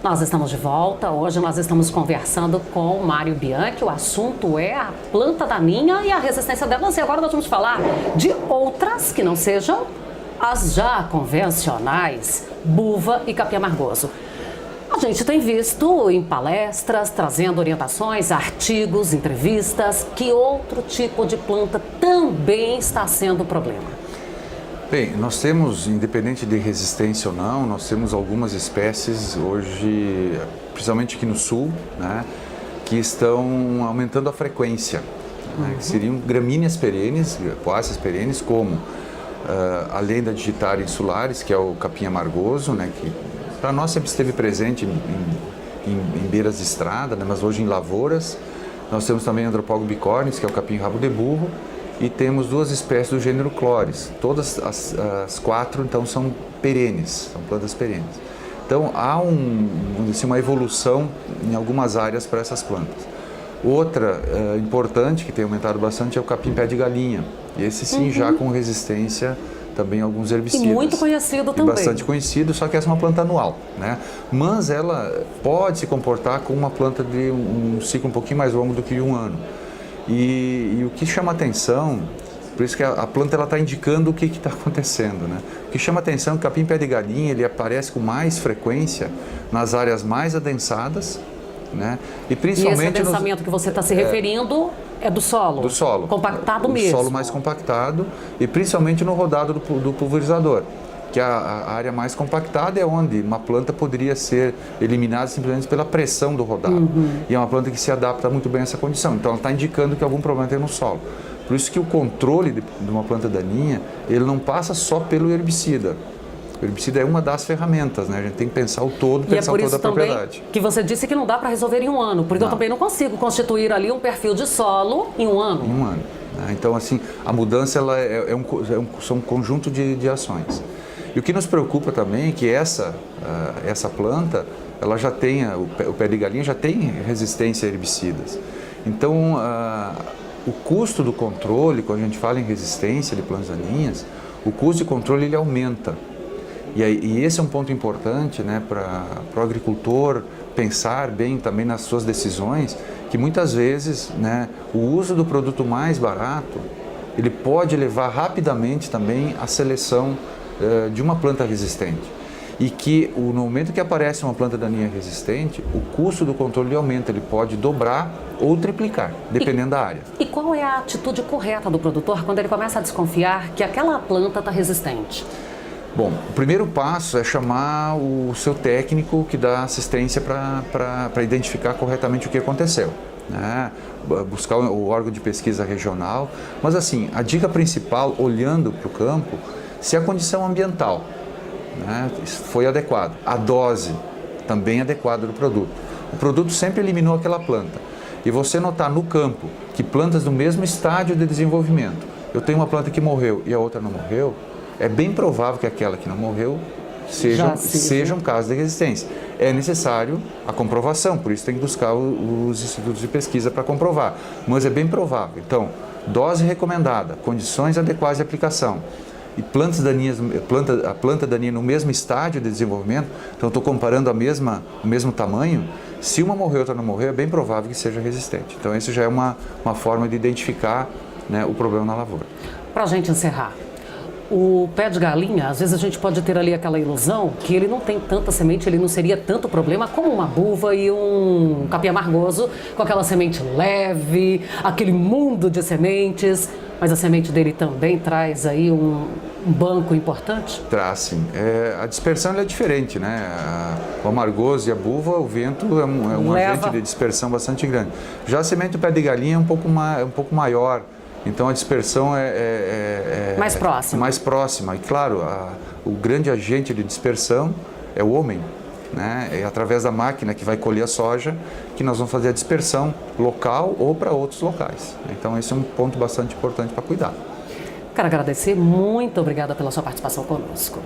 Nós estamos de volta. Hoje nós estamos conversando com o Mário Bianchi. O assunto é a planta daninha e a resistência delas. E agora nós vamos falar de outras que não sejam as já convencionais, buva e capim amargoso. A gente tem visto em palestras, trazendo orientações, artigos, entrevistas, que outro tipo de planta também está sendo problema. Bem, nós temos, independente de resistência ou não, nós temos algumas espécies hoje, principalmente aqui no sul, né, que estão aumentando a frequência, né, que seriam gramíneas perenes, poáceas perenes, como além da digitária insulares, que é o capim amargoso, né, que para nós sempre esteve presente em beiras de estrada, né, mas hoje em lavouras. Nós temos também Andropogon bicornis, que é o capim rabo de burro, e temos duas espécies do gênero Chlores. Todas as quatro, então, são perenes, são plantas perenes. Então, há uma evolução em algumas áreas para essas plantas. Outra importante, que tem aumentado bastante, é o capim pé de galinha. E esse sim, já com resistência também a alguns herbicidas. E muito conhecido também. Bastante conhecido, só que essa é uma planta anual, né? Mas ela pode se comportar como uma planta de um ciclo um pouquinho mais longo do que um ano. E o que chama atenção, por isso que a planta está indicando o que está acontecendo, né? O que chama atenção é que o capim pé de galinha ele aparece com mais frequência nas áreas mais adensadas, né? E principalmente esse adensamento que você está se referindo é do solo? Do solo. Compactado mesmo? Do solo mais compactado e principalmente no rodado do pulverizador. Que a área mais compactada é onde uma planta poderia ser eliminada simplesmente pela pressão do rodado. E é uma planta que se adapta muito bem a essa condição. Então, ela está indicando que algum problema tem no solo. Por isso que o controle de uma planta daninha, ele não passa só pelo herbicida. O herbicida é uma das ferramentas, né? A gente tem que pensar o todo, pensar o todo da propriedade. Que você disse que não dá para resolver em um ano, porque eu também não consigo constituir ali um perfil de solo em um ano. Em um ano. Né? Então, assim, a mudança ela são um conjunto de ações. E o que nos preocupa também é que essa planta, ela já tem, o pé de galinha já tem resistência a herbicidas. Então, o custo do controle, quando a gente fala em resistência de plantas daninhas, o custo de controle ele aumenta. E esse é um ponto importante, né, para o agricultor pensar bem também nas suas decisões, que muitas vezes, né, o uso do produto mais barato, ele pode levar rapidamente também à seleção de uma planta resistente. E que no momento que aparece uma planta daninha resistente, o custo do controle aumenta, ele pode dobrar ou triplicar, dependendo da área. E qual é a atitude correta do produtor quando ele começa a desconfiar que aquela planta está resistente? Bom, o primeiro passo é chamar o seu técnico que dá assistência para identificar corretamente o que aconteceu, né? Buscar o órgão de pesquisa regional. Mas assim, a dica principal, olhando para o campo, se a condição ambiental, né, foi adequada, a dose também adequada do produto. O produto sempre eliminou aquela planta. E você notar no campo que plantas do mesmo estágio de desenvolvimento, eu tenho uma planta que morreu e a outra não morreu, é bem provável que aquela que não morreu seja um caso de resistência. É necessário a comprovação, por isso tem que buscar os institutos de pesquisa para comprovar. Mas é bem provável. Então, dose recomendada, condições adequadas de aplicação, e plantas daninhas, a planta daninha no mesmo estágio de desenvolvimento, então estou comparando o mesmo tamanho, se uma morreu e outra não morreu, é bem provável que seja resistente. Então, isso já é uma forma de identificar, né, o problema na lavoura. Para a gente encerrar, o pé de galinha, às vezes a gente pode ter ali aquela ilusão que ele não tem tanta semente, ele não seria tanto problema como uma buva e um capim amargoso, com aquela semente leve, aquele mundo de sementes, mas a semente dele também traz aí um banco importante? Traz, sim. A dispersão é diferente, né? O amargoso e a buva, o vento é um agente de dispersão bastante grande. Já a semente do pé de galinha é um pouco maior. Então a dispersão é mais próxima. Mais próxima. E claro, o grande agente de dispersão é o homem, né? É através da máquina que vai colher a soja que nós vamos fazer a dispersão local ou para outros locais. Então esse é um ponto bastante importante para cuidar. Quero agradecer, muito obrigada pela sua participação conosco.